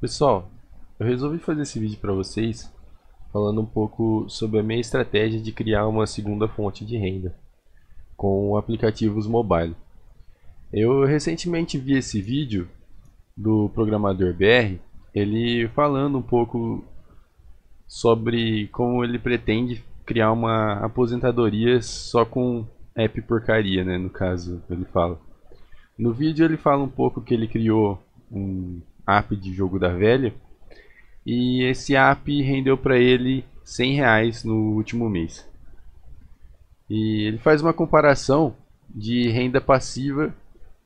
Pessoal, eu resolvi fazer esse vídeo para vocês falando um pouco sobre a minha estratégia de criar uma segunda fonte de renda com aplicativos mobile. Eu recentemente vi esse vídeo do programador BR, ele falando um pouco sobre como ele pretende criar uma aposentadoria só com app porcaria, né? No caso, ele fala. No vídeo ele fala um pouco que ele criou um app de jogo da velha. E esse app rendeu para ele R$ 100 no último mês. E ele faz uma comparação de renda passiva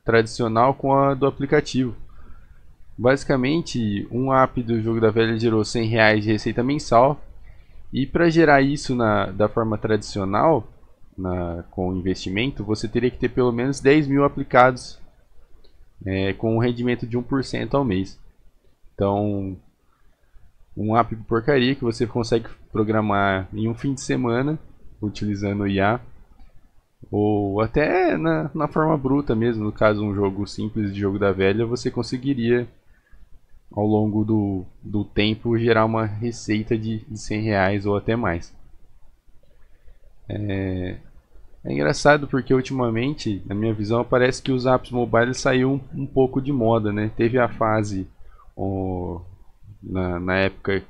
tradicional com a do aplicativo. Basicamente, um app do jogo da velha gerou R$ 100 de receita mensal. E para gerar isso da forma tradicional, com investimento, você teria que ter pelo menos 10 mil aplicados com um rendimento de 1% ao mês. Então, um app porcaria que você consegue programar em um fim de semana utilizando o IA ou até na forma bruta mesmo, no caso um jogo simples de jogo da velha, você conseguiria ao longo do tempo gerar uma receita de R$ 100 ou até mais. É engraçado porque ultimamente, na minha visão, parece que os apps mobile saiu um pouco de moda, né? Teve a fase ó, na época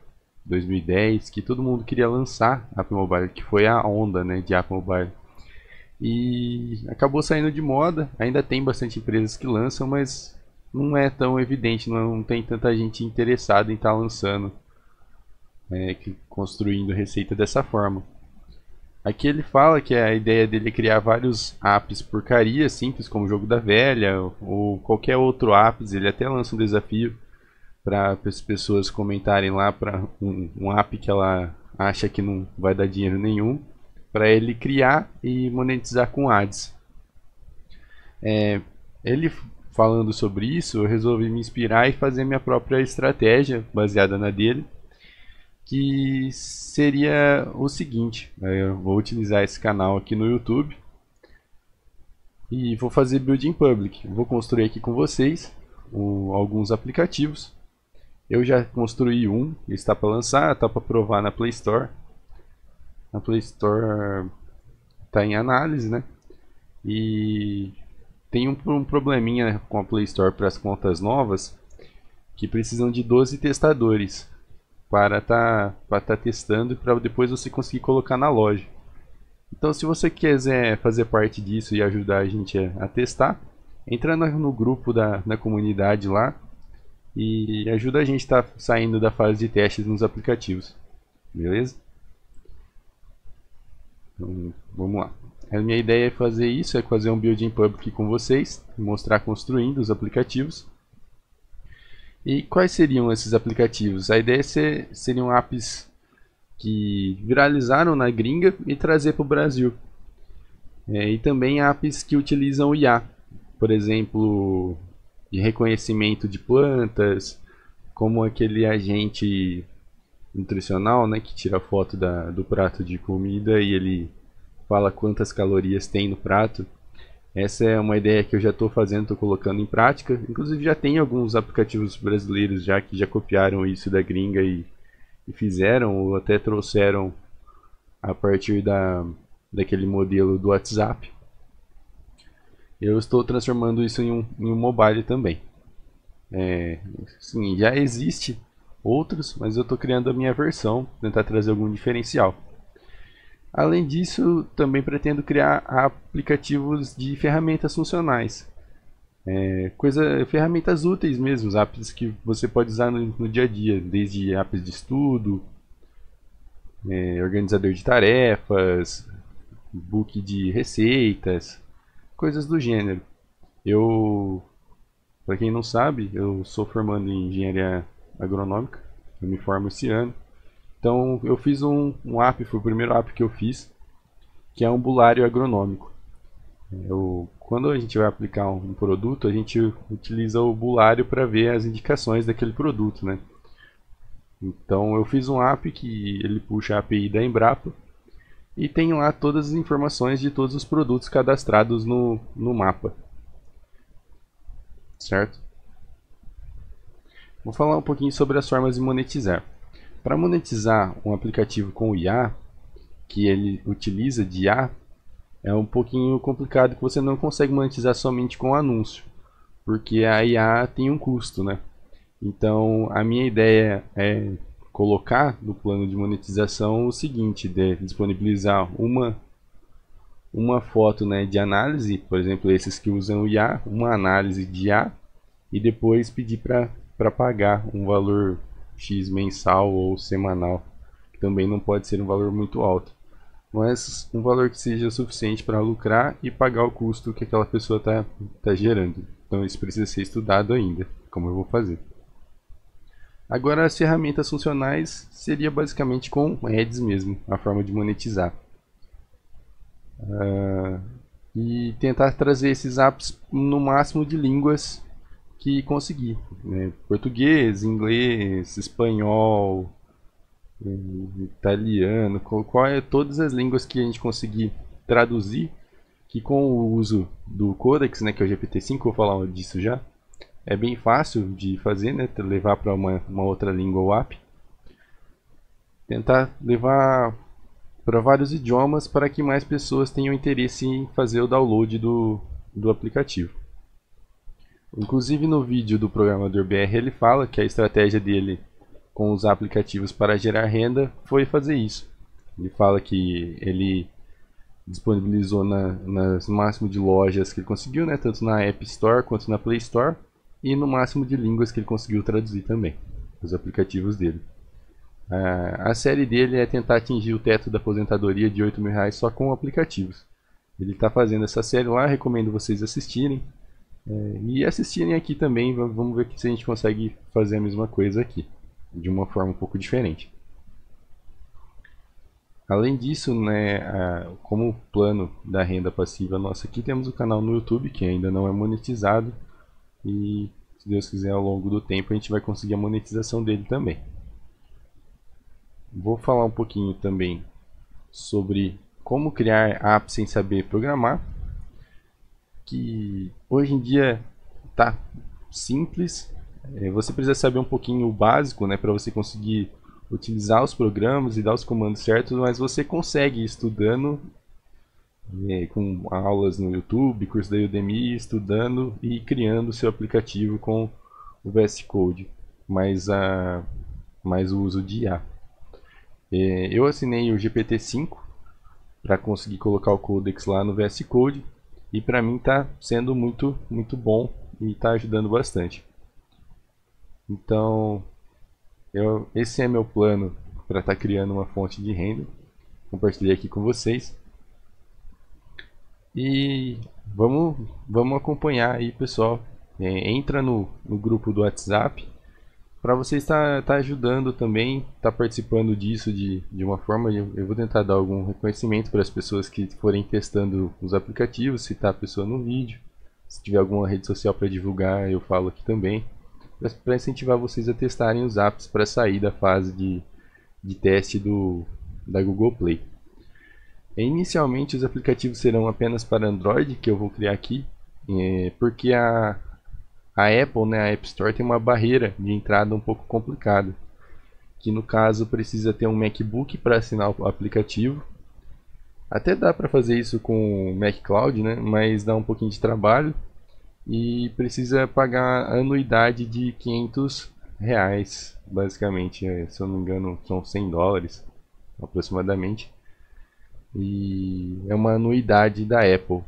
2010 que todo mundo queria lançar app mobile, que foi a onda, né, de app mobile. E acabou saindo de moda. Ainda tem bastante empresas que lançam, mas não é tão evidente, não tem tanta gente interessada em estar lançando, construindo receita dessa forma. Aqui ele fala que a ideia dele é criar vários apps porcaria simples, como o jogo da velha ou qualquer outro apps. Ele até lança um desafio para as pessoas comentarem lá para um app que ela acha que não vai dar dinheiro nenhum, para ele criar e monetizar com ads. Ele falando sobre isso, eu resolvi me inspirar e fazer minha própria estratégia baseada na dele, que seria o seguinte: eu vou utilizar esse canal aqui no YouTube e vou fazer build in public. Vou construir aqui com vocês alguns aplicativos. Eu já construí um, está para lançar, está para provar na Play Store. A Play Store está em análise, né? E tem um probleminha com a Play Store para as contas novas, que precisam de 12 testadores para tá testando e para depois você conseguir colocar na loja. Então, se você quiser fazer parte disso e ajudar a gente a testar, entra no grupo da comunidade lá e ajuda a gente a estar saindo da fase de testes nos aplicativos, beleza? Então, vamos lá. A minha ideia é fazer isso, é fazer um build in public com vocês, mostrar construindo os aplicativos. E quais seriam esses aplicativos? A ideia seriam apps que viralizaram na gringa e trazer para o Brasil. E também apps que utilizam o IA, por exemplo, de reconhecimento de plantas, como aquele agente nutricional, né, que tira foto do prato de comida e ele fala quantas calorias tem no prato. Essa é uma ideia que eu já estou fazendo, estou colocando em prática. Inclusive já tem alguns aplicativos brasileiros já que já copiaram isso da gringa e fizeram ou até trouxeram a partir daquele modelo do WhatsApp. Eu estou transformando isso em um mobile também. Sim, já existe outros, mas eu estou criando a minha versão, tentar trazer algum diferencial. Além disso, também pretendo criar aplicativos de ferramentas funcionais. Ferramentas úteis mesmo, apps que você pode usar no dia a dia, desde apps de estudo, organizador de tarefas, book de receitas, coisas do gênero. Eu, para quem não sabe, eu sou formando em engenharia agronômica, eu me formo esse ano. Então eu fiz um app, foi o primeiro app que eu fiz, que é um bulário agronômico. Quando a gente vai aplicar um produto, a gente utiliza o bulário para ver as indicações daquele produto, né? Então eu fiz um app que ele puxa a API da Embrapa e tem lá todas as informações de todos os produtos cadastrados no mapa, certo? Vou falar um pouquinho sobre as formas de monetizar. Para monetizar um aplicativo com IA, que ele utiliza de IA, é um pouquinho complicado, que você não consegue monetizar somente com anúncio, porque a IA tem um custo, né? Então, a minha ideia é colocar no plano de monetização o seguinte, de disponibilizar uma foto, né, de análise, por exemplo, esses que usam IA, uma análise de IA, e depois pedir para pagar um valor X mensal ou semanal, que também não pode ser um valor muito alto, mas um valor que seja suficiente para lucrar e pagar o custo que aquela pessoa tá gerando. Então isso precisa ser estudado ainda, como eu vou fazer. Agora, as ferramentas funcionais seria basicamente com ads mesmo, a forma de monetizar. E tentar trazer esses apps no máximo de línguas que conseguir, né? Português, inglês, espanhol, italiano, todas as línguas que a gente conseguir traduzir, que com o uso do Codex, né, que é o GPT-5, vou falar disso já, é bem fácil de fazer, né, levar para uma outra língua o app. Tentar levar para vários idiomas para que mais pessoas tenham interesse em fazer o download do aplicativo. Inclusive no vídeo do programador BR ele fala que a estratégia dele com os aplicativos para gerar renda foi fazer isso. Ele fala que ele disponibilizou nas máximo de lojas que ele conseguiu, né, tanto na App Store quanto na Play Store, e no máximo de línguas que ele conseguiu traduzir também, os aplicativos dele. A série dele é tentar atingir o teto da aposentadoria de R$8.000 só com aplicativos. Ele está fazendo essa série lá, recomendo vocês assistirem. E assistirem aqui também, vamos ver se a gente consegue fazer a mesma coisa aqui, de uma forma um pouco diferente. Além disso, né, como plano da renda passiva nossa aqui, temos o canal no YouTube, que ainda não é monetizado. E se Deus quiser, ao longo do tempo a gente vai conseguir a monetização dele também. Vou falar um pouquinho também sobre como criar apps sem saber programar, que hoje em dia tá simples. Você precisa saber um pouquinho o básico, né, para você conseguir utilizar os programas e dar os comandos certos, mas você consegue estudando, com aulas no YouTube, curso da Udemy, estudando e criando seu aplicativo com o VS Code, mais o uso de IA. Eu assinei o GPT-5 para conseguir colocar o Codex lá no VS Code, e para mim está sendo muito bom e está ajudando bastante. Então, esse é meu plano para estar criando uma fonte de renda. Compartilhei aqui com vocês. E vamos acompanhar aí, pessoal. Entra no grupo do WhatsApp para você estar ajudando também, estar participando disso de uma forma. Eu vou tentar dar algum reconhecimento para as pessoas que forem testando os aplicativos, citar a pessoa no vídeo. Se tiver alguma rede social para divulgar, eu falo aqui também, para incentivar vocês a testarem os apps para sair da fase de teste da Google Play. Inicialmente os aplicativos serão apenas para Android, que eu vou criar aqui, porque a Apple, né, a App Store, tem uma barreira de entrada um pouco complicada, que no caso precisa ter um MacBook para assinar o aplicativo. Até dá para fazer isso com o Mac Cloud, né, mas dá um pouquinho de trabalho e precisa pagar a anuidade de R$500, basicamente, se eu não me engano são $100 aproximadamente, e é uma anuidade da Apple.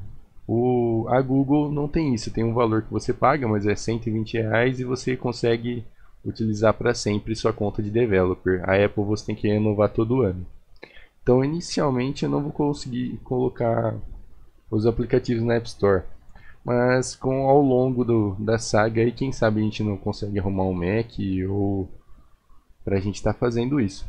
A Google não tem isso, tem um valor que você paga, mas é R$120 e você consegue utilizar para sempre sua conta de developer. A Apple você tem que renovar todo ano. Então inicialmente eu não vou conseguir colocar os aplicativos na App Store, mas ao longo da saga aí, quem sabe a gente não consegue arrumar um Mac ou para a gente estar fazendo isso.